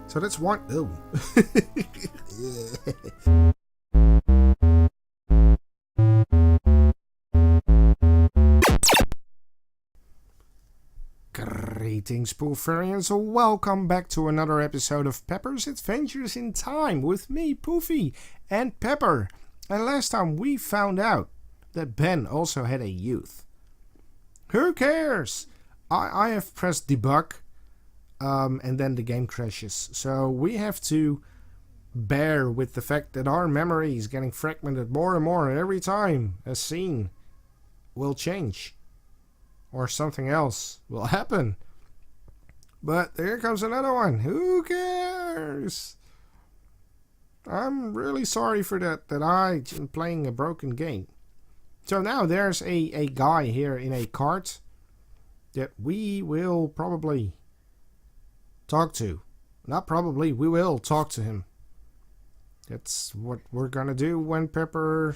So that's one. Oh. Greetings, Poofarians. Welcome back to another episode of Pepper's Adventures in Time with me, Poofy, and Pepper. And last time we found out that Ben also had a youth. Who cares? I have pressed debug, and then the game crashes. So we have to bear with the fact that our memory is getting fragmented more and more every time a scene will change. Or something else will happen. But there comes another one. Who cares? I'm really sorry for that I'm playing a broken game. So now there's a guy here in a cart that we will probably talk to. Not probably, we will talk to him. That's what we're gonna do when Pepper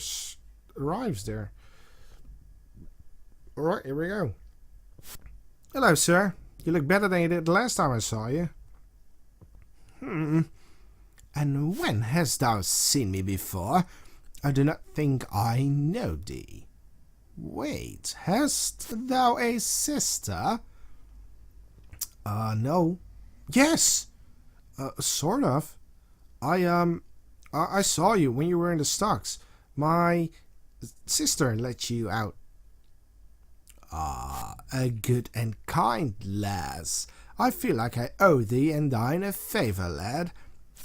arrives there. Alright, here we go. Hello, sir. You look better than you did the last time I saw you. And when hast thou seen me before? I do not think I know thee. Wait, hast thou a sister? No. Yes! Sort of. I saw you when you were in the stocks. My sister let you out. A good and kind lass. I feel like I owe thee and thine a favour, lad.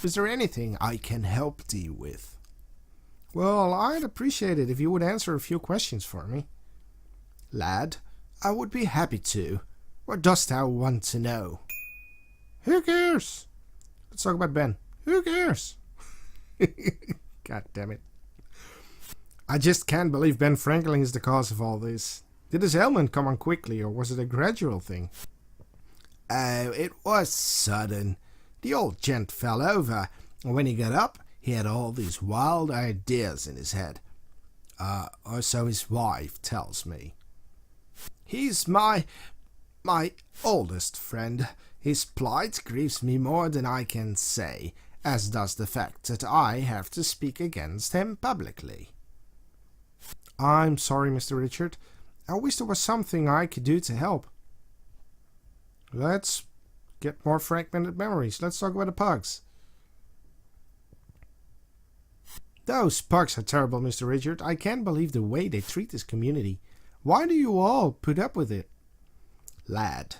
Is there anything I can help thee with? Well, I'd appreciate it if you would answer a few questions for me. Lad, I would be happy to. What dost thou want to know? Who cares? Let's talk about Ben. Who cares? God damn it. I just can't believe Ben Franklin is the cause of all this. Did his ailment come on quickly, or was it a gradual thing? Oh, it was sudden. The old gent fell over, and when he got up, he had all these wild ideas in his head. Or so his wife tells me. He's my oldest friend. His plight grieves me more than I can say, as does the fact that I have to speak against him publicly. I'm sorry, Mr. Richard. I wish there was something I could do to help. Let's get more fragmented memories. Let's talk about the pugs. Those pugs are terrible, Mr. Richard. I can't believe the way they treat this community. Why do you all put up with it? Lad,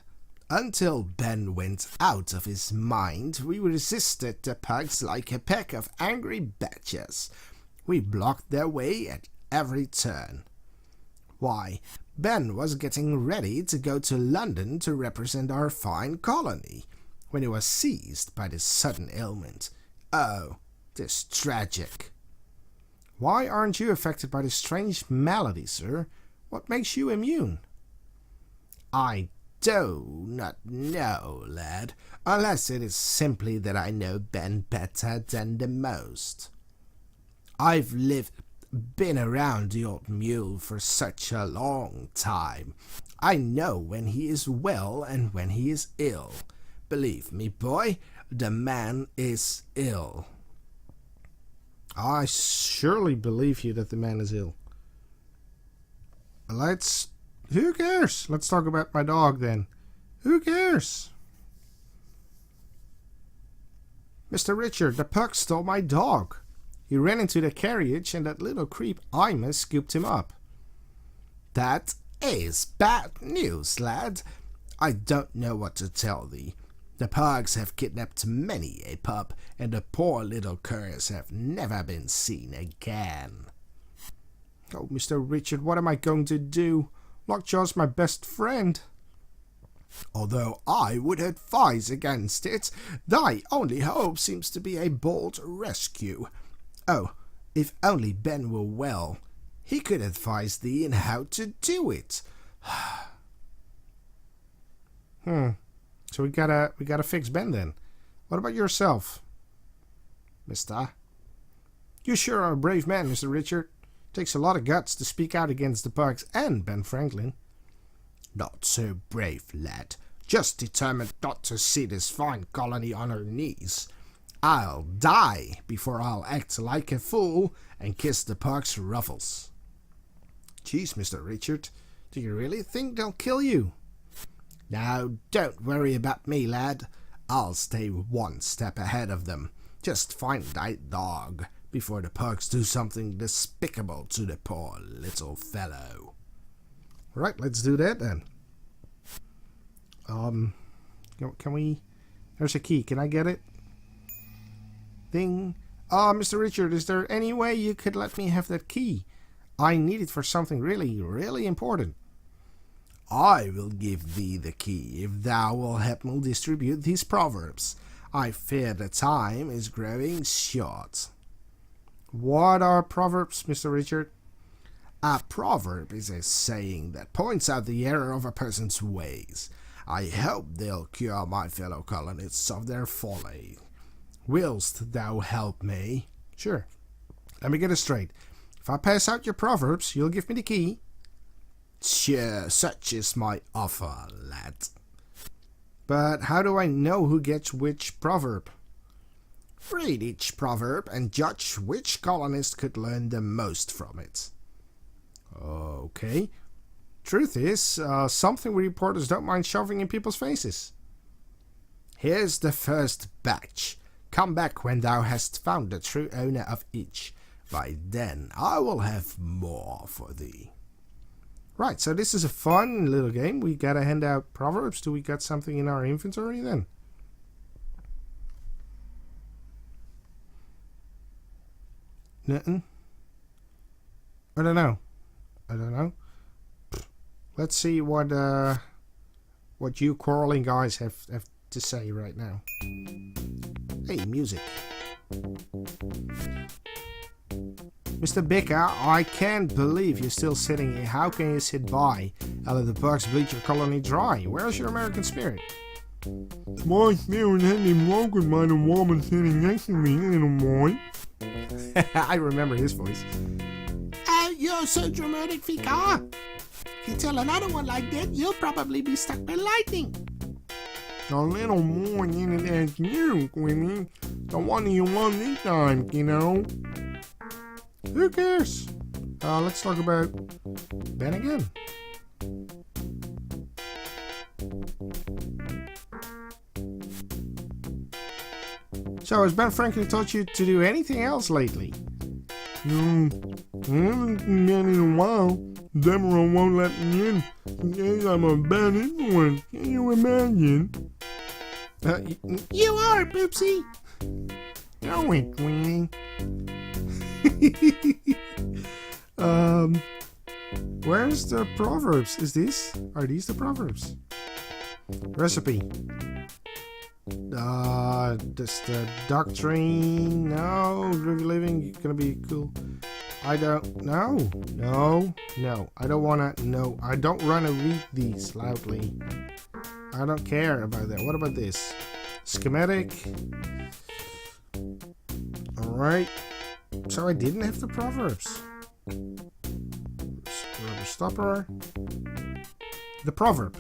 until Ben went out of his mind, we resisted the pugs like a pack of angry badgers. We blocked their way at every turn. Why, Ben was getting ready to go to London to represent our fine colony, when he was seized by this sudden ailment. Oh, 'tis tragic. Why aren't you affected by this strange malady, sir? What makes you immune? I do not know, lad, unless it is simply that I know Ben better than the most. I've been around the old mule for such a long time. I know when he is well and when he is ill. Believe me, boy, the man is ill. I surely believe you that the man is ill. Who cares? Let's talk about my dog then. Who cares? Mr. Richard, the pug stole my dog. He ran into the carriage and that little creep Ima scooped him up. That is bad news, lad. I don't know what to tell thee. The pugs have kidnapped many a pup, and the poor little curs have never been seen again. Oh, Mr. Richard, what am I going to do? Lockjaw's my best friend. Although I would advise against it, thy only hope seems to be a bold rescue. Oh, if only Ben were well, he could advise thee in how to do it. So we gotta fix Ben then. What about yourself, mister? You sure are a brave man, Mr. Richard. Takes a lot of guts to speak out against the pugs and Ben Franklin. Not so brave, lad. just determined not to see this fine colony on her knees. I'll die before I'll act like a fool and kiss the pug's ruffles. Jeez, Mr. Richard, do you really think they'll kill you? Now, don't worry about me, lad. I'll stay one step ahead of them. Just find that dog before the pugs do something despicable to the poor little fellow. Right, let's do that then. Can we... There's a key. Can I get it? Ding. Mr. Richard, is there any way you could let me have that key? I need it for something really, really important. I will give thee the key if thou wilt help me distribute these proverbs. I fear the time is growing short. What are proverbs, Mr. Richard? A proverb is a saying that points out the error of a person's ways. I hope they'll cure my fellow colonists of their folly. Willst thou help me? Sure. Let me get it straight. If I pass out your proverbs, you'll give me the key? Sure, such is my offer, lad. But how do I know who gets which proverb? Read each proverb and judge which colonist could learn the most from it. Okay. Truth is, something we reporters don't mind shoving in people's faces. Here's the first batch. Come back when thou hast found the true owner of each. By then I will have more for thee. Right, so this is a fun little game. We gotta hand out proverbs. Do we got something in our inventory then? Nothing? I don't know. Let's see what you quarreling guys have to say right now. Hey, music. Mr. Bicker, I can't believe you're still sitting here. How can you sit by and let the bugs bleach your colony dry? Where's your American spirit? My spirit has been broken by the woman sitting next to me, little boy. I remember his voice. Oh, you're so dramatic, Vicar. If you tell another one like that, you'll probably be struck by lightning. A little more than it as you, Quimmy. So what do you want this time, kiddo? Who cares? Let's talk about Ben again. So, has Ben Franklin taught you to do anything else lately? No, I haven't been in a while. Deborah won't let me in. She says I'm a bad influence. Can you imagine? You are, Poopsie. Go it, Queenie. Where's the proverbs? Are these the proverbs? Recipe. Just the doctrine. No, living gonna be cool. I don't. No. I don't wanna. No, I don't wanna read these loudly. I don't care about that. What about this? Schematic. Alright. So I didn't have the proverbs. Rubber stopper. The proverb.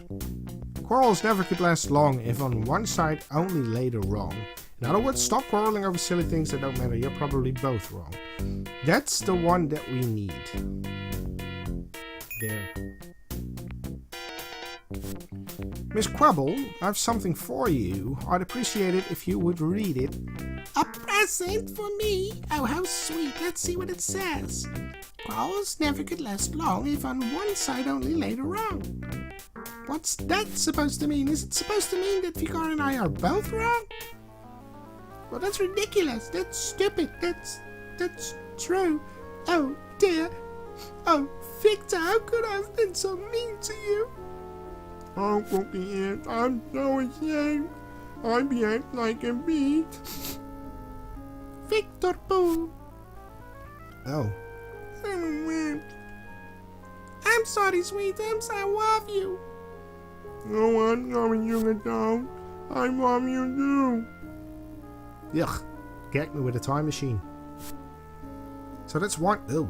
Quarrels never could last long if on one side only later wrong. In other words, stop quarreling over silly things that don't matter. You're probably both wrong. That's the one that we need. There. Miss Quibble, I have something for you. I'd appreciate it if you would read it. A present for me? Oh, how sweet. Let's see what it says. Quarrels never could last long if on one side only later wrong. What's that supposed to mean? Is it supposed to mean that Vicar and I are both wrong? Well, that's ridiculous. That's stupid. That's true. Oh, dear. Oh, Victor, how could I have been so mean to you? Oh, Cookie, I'm so ashamed. I behaved like a beast. Victor Pooh. Oh. I'm sorry, sweetums. I love you. No, I'm sorry, you don't. I love you too. Yuck. Get me with a time machine. So that's one. Oh.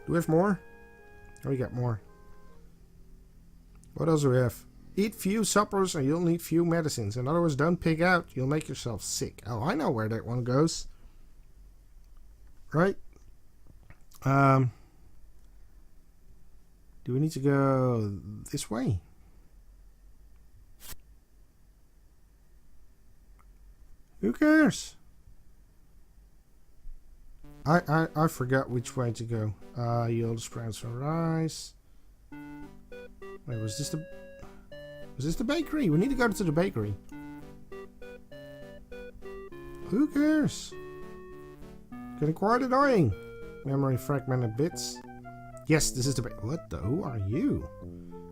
Do we have more? Oh, we got more. What else do we have? Eat few suppers and you'll need few medicines. In other words, don't pig out. You'll make yourself sick. Oh, I know where that one goes. Right? Do we need to go this way? Who cares? I forgot which way to go. Yield sprouts and rice. Wait, was this the bakery? We need to go to the bakery. Who cares? Getting quite annoying. Memory fragmented bits. Yes, this is the what the? Who are you?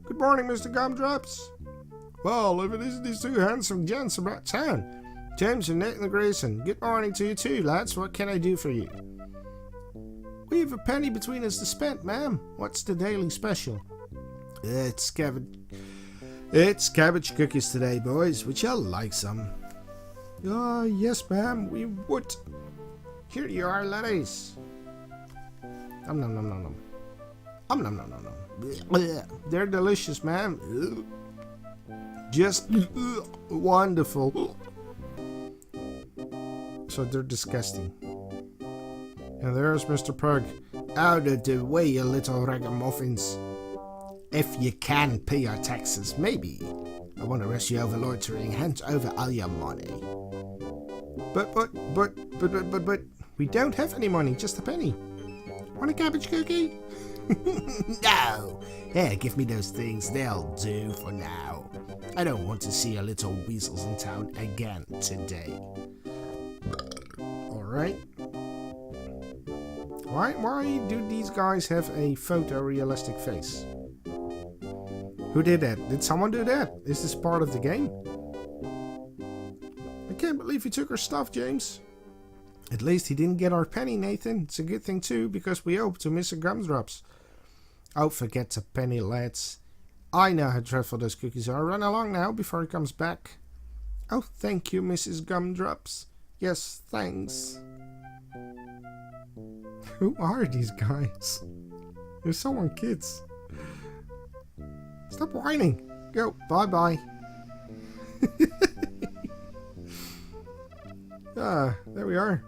Good morning, Mr. Gumdrops. Well, if it isn't these two handsome gents about town. James and Nathan Grayson. Good morning to you too, lads. What can I do for you? We have a penny between us to spend, ma'am. What's the daily special? It's cabbage cookies today, boys. Would y'all like some? Yes, ma'am. We would. Here you are, laddies. Nom nom nom nom nom. Nom nom nom nom nom. They're delicious, ma'am. Just wonderful. So they're disgusting. And there's Mr. Pug. Out of the way, you little ragamuffins. If you can pay your taxes, maybe. I won't arrest you over loitering. Hand over all your money. But, we don't have any money, just a penny. Want a cabbage cookie? No. Yeah, give me those things. They'll do for now. I don't want to see your little weasels in town again today. Alright. Why do these guys have a photorealistic face? Who did that? Did someone do that? Is this part of the game? I can't believe you took our stuff, James. At least he didn't get our penny, Nathan. It's a good thing too, because we owe to Mr. Gumdrops. Oh, forget the penny, lads. I know how dreadful those cookies are. Run along now before he comes back. Oh, thank you, Mrs. Gumdrops. Yes, thanks. Who are these guys? They're someone kids. Stop whining. Go. Bye-bye. There we are.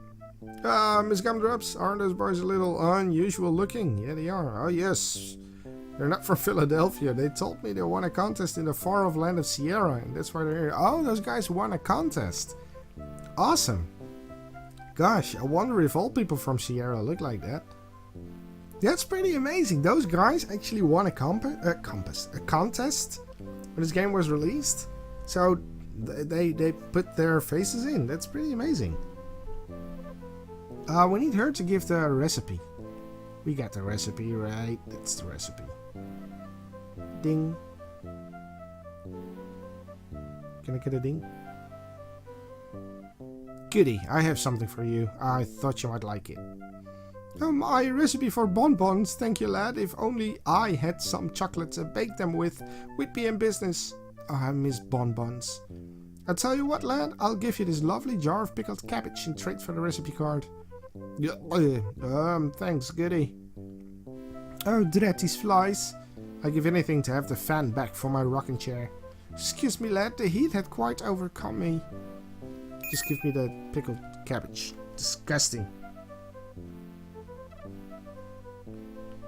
Miss Gumdrops, aren't those boys a little unusual looking? Yeah, they are. Oh, yes. They're not from Philadelphia. They told me they won a contest in the far-off land of Sierra, and that's why they're here. Oh, those guys won a contest. Awesome. Gosh, I wonder if all people from Sierra look like that. That's pretty amazing. Those guys actually won a contest when this game was released. So they put their faces in. That's pretty amazing. We need her to give the recipe. We got the recipe, right? That's the recipe. Ding. Can I get a ding? Goody, I have something for you. I thought you might like it. My recipe for bonbons, thank you, lad. If only I had some chocolate to bake them with, we'd be in business. Oh, I miss bonbons. I'll tell you what, lad, I'll give you this lovely jar of pickled cabbage in trade for the recipe card. Thanks, goody. Oh, drat these flies. I'd give anything to have the fan back for my rocking chair. Excuse me, lad, the heat had quite overcome me. Just give me the pickled cabbage. Disgusting.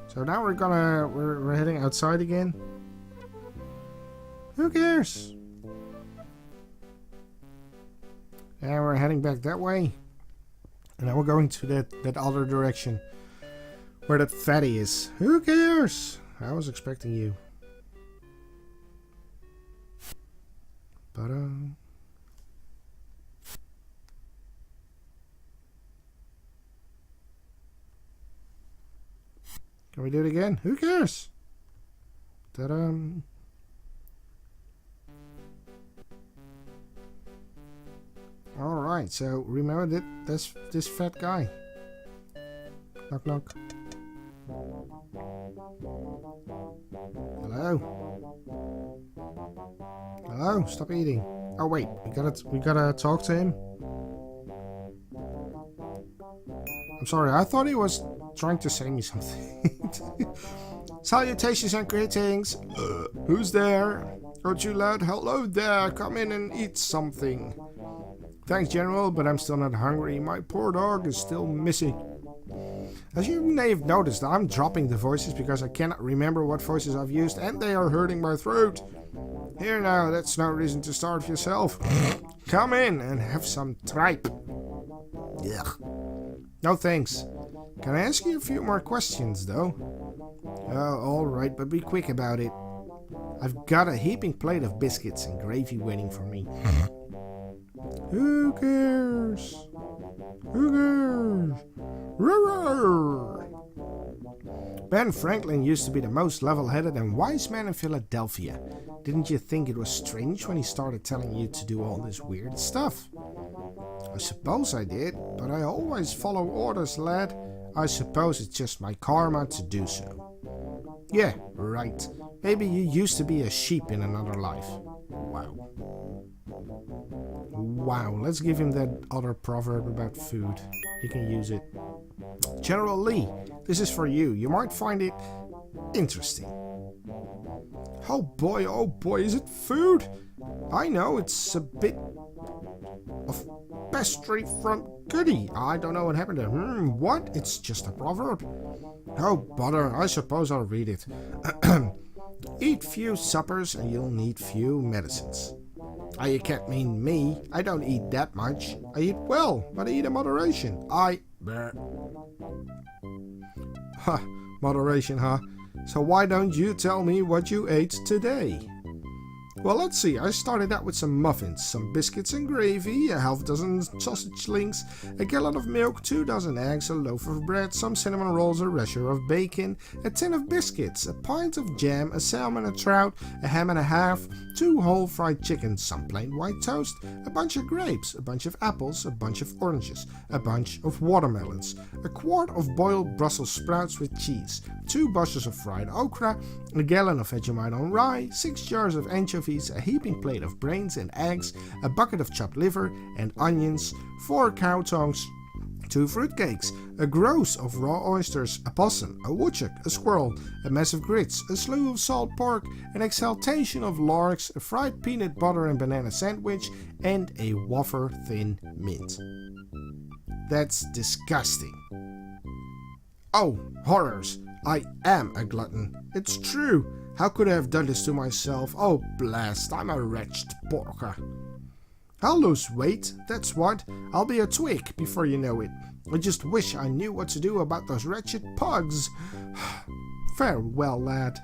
So now we're heading outside again. Who cares? And we're heading back that way. And now we're going to that other direction. Where that fatty is. Who cares? I was expecting you. But can we do it again? Who cares? Ta-da. Alright, so remember that this fat guy. Knock knock. Hello? Hello? Stop eating. Oh wait, we gotta talk to him. I'm sorry, I thought he was trying to say me something. Salutations and greetings. Who's there? Oh, too loud. Hello there. Come in and eat something. Thanks, General, but I'm still not hungry. My poor dog is still missing. As you may have noticed, I'm dropping the voices because I cannot remember what voices I've used and they are hurting my throat. Here now, that's no reason to starve yourself. Come in and have some tripe. Ugh. No thanks. Can I ask you a few more questions, though? Oh, alright, but be quick about it. I've got a heaping plate of biscuits and gravy waiting for me. Who cares? Who cares? Roar! Ben Franklin used to be the most level-headed and wise man in Philadelphia. Didn't you think it was strange when he started telling you to do all this weird stuff? I suppose I did, but I always follow orders, lad. I suppose it's just my karma to do so. Yeah, right. Maybe you used to be a sheep in another life. Wow. Wow, let's give him that other proverb about food. He can use it. General Lee, this is for you. You might find it interesting. Oh boy, is it food? I know, it's a bit of pastry from goody. I don't know what happened there. What? It's just a proverb. Oh, bother, I suppose I'll read it. Eat few suppers and you'll need few medicines. You can't mean me. I don't eat that much. I eat well, but I eat in moderation. Moderation, huh? So why don't you tell me what you ate today? Well, let's see. I started out with some muffins, some biscuits and gravy, a half dozen sausage links, a gallon of milk, 2 dozen eggs, a loaf of bread, some cinnamon rolls, a rasher of bacon, a tin of biscuits, a pint of jam, a salmon, a trout, a ham and a half, 2 whole fried chickens, some plain white toast, a bunch of grapes, a bunch of apples, a bunch of oranges, a bunch of watermelons, a quart of boiled Brussels sprouts with cheese, 2 bushels of fried okra, a gallon of Vegemite on rye, 6 jars of anchovies, a heaping plate of brains and eggs, a bucket of chopped liver and onions, 4 cow tongues, 2 fruitcakes, a gross of raw oysters, a possum, a woodchuck, a squirrel, a mess of grits, a slew of salt pork, an exaltation of larks, a fried peanut butter and banana sandwich, and a wafer thin mint. That's disgusting. Oh, horrors! I am a glutton. It's true. How could I have done this to myself? Oh, blast, I'm a wretched porker. I'll lose weight, that's what. I'll be a twig before you know it. I just wish I knew what to do about those wretched pugs. Farewell, lad.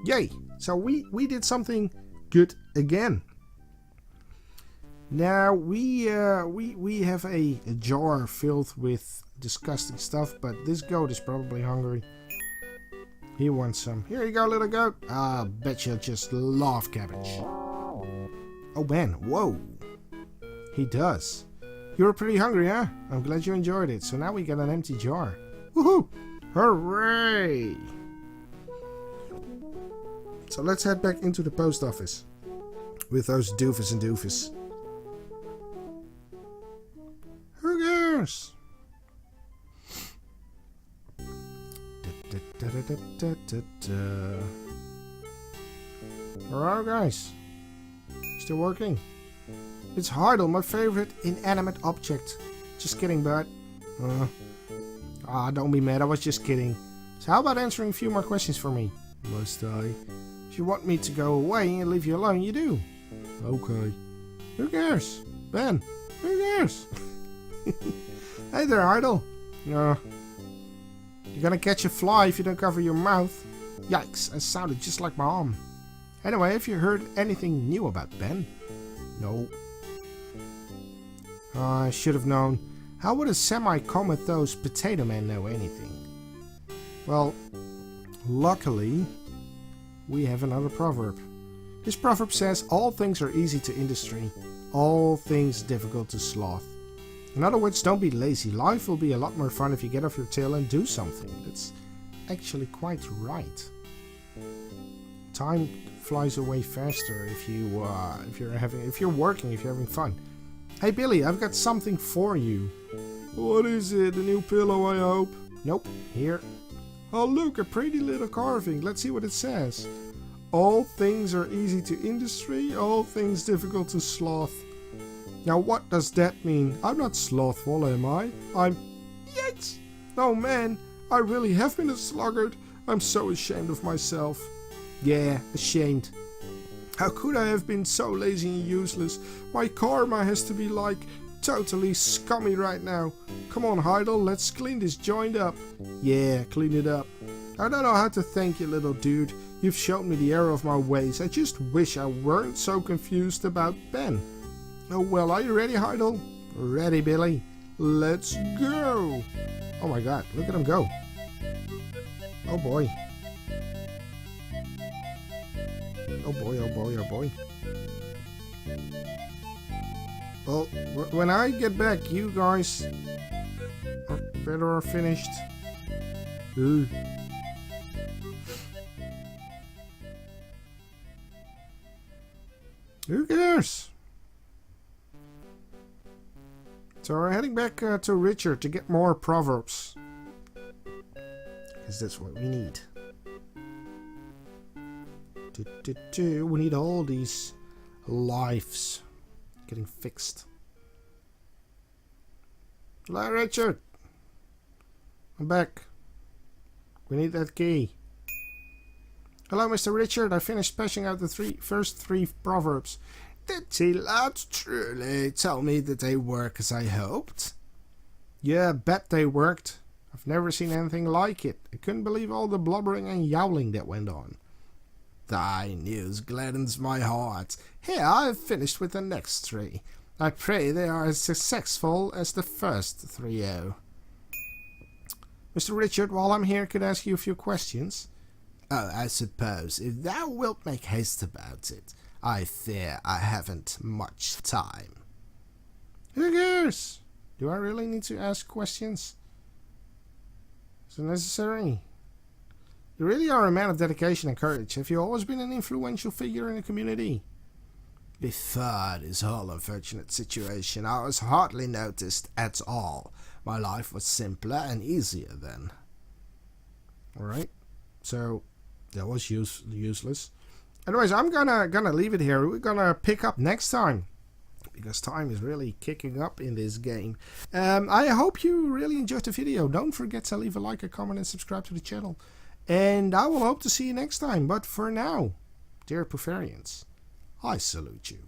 Yay, so we did something good again. Now, we have a jar filled with disgusting stuff, but this goat is probably hungry. He wants some. Here you go, little goat. I bet you'll just love cabbage. Oh man, whoa. He does. You were pretty hungry, huh? I'm glad you enjoyed it. So now we got an empty jar. Woohoo! Hooray! So let's head back into the post office. With those doofus and doofus. Who cares? Alright guys, still working. It's Heidel, my favorite inanimate object. Just kidding, bud. Don't be mad, I was just kidding. So how about answering a few more questions for me? Must I? If you want me to go away and leave you alone, you do. Okay. Who cares? Ben, who cares? Hey there, Heidel. You're gonna catch a fly if you don't cover your mouth. Yikes, I sounded just like my mom. Anyway, have you heard anything new about Ben? No. I should have known. How would a semi-comatose potato man know anything? Well, luckily, we have another proverb. This proverb says, all things are easy to industry, all things difficult to sloth. In other words, don't be lazy. Life will be a lot more fun if you get off your tail and do something. That's actually quite right. Time flies away faster if you're working, if you're having fun. Hey Billy, I've got something for you. What is it? A new pillow, I hope? Nope. Here. Oh look, a pretty little carving. Let's see what it says. All things are easy to industry, all things difficult to sloth. Now what does that mean? I'm not slothful, am I? I'm... Yikes! Oh man, I really have been a sluggard. I'm so ashamed of myself. Yeah, ashamed. How could I have been so lazy and useless? My karma has to be like totally scummy right now. Come on, Heidel, let's clean this joint up. Yeah, clean it up. I don't know how to thank you, little dude. You've shown me the error of my ways. I just wish I weren't so confused about Ben. Oh well, are you ready, Heidel? Ready, Billy. Let's go. Oh my god, look at him go. Oh boy. Oh boy, oh boy, oh boy. Well, when I get back, you guys are better are finished. Ooh. Who cares? So we're heading back to Richard to get more proverbs. Because that's what we need. We need all these lives getting fixed. Hello, Richard. I'm back. We need that key. Hello, Mr. Richard. I finished patching out the first three proverbs. Did he not truly tell me that they work as I hoped? Yeah, bet they worked. I've never seen anything like it. I couldn't believe all the blubbering and yowling that went on. Thy news gladdens my heart. Here, I have finished with the next three. I pray they are as successful as the first 3. Mr. Richard, while I'm here, could I ask you a few questions? Oh, I suppose, if thou wilt make haste about it. I fear I haven't much time. Who cares? Do I really need to ask questions? Is it necessary? You really are a man of dedication and courage. Have you always been an influential figure in the community? Before this whole unfortunate situation, I was hardly noticed at all. My life was simpler and easier then. Alright. So, that was useless. Anyways, I'm gonna leave it here. We're gonna pick up next time, because time is really kicking up in this game. I hope you really enjoyed the video. Don't forget to leave a like, a comment, and subscribe to the channel. And I will hope to see you next time. But for now, dear Pufarians, I salute you.